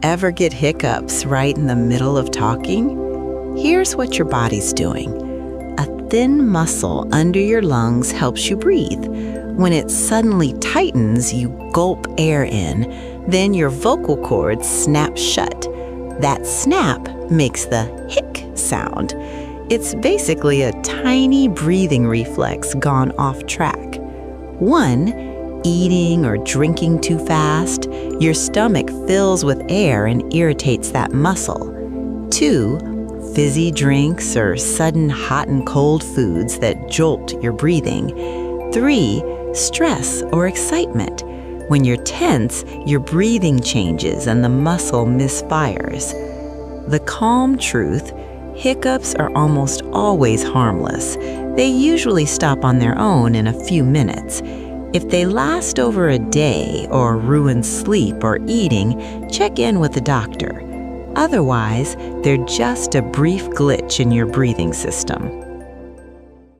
Ever get hiccups right in the middle of talking? Here's what your body's doing. A thin muscle under your lungs helps you breathe. When it suddenly tightens, you gulp air in. Then your vocal cords snap shut. That snap makes the hic sound. It's basically a tiny breathing reflex gone off track. 1, eating or drinking too fast. Your stomach fills with air and irritates that muscle. 2, fizzy drinks or sudden hot and cold foods that jolt your breathing. 3, stress or excitement. When you're tense, your breathing changes and the muscle misfires. The calm truth: hiccups are almost always harmless. They usually stop on their own in a few minutes. If they last over a day or ruin sleep or eating, check in with the doctor. Otherwise, they're just a brief glitch in your breathing system.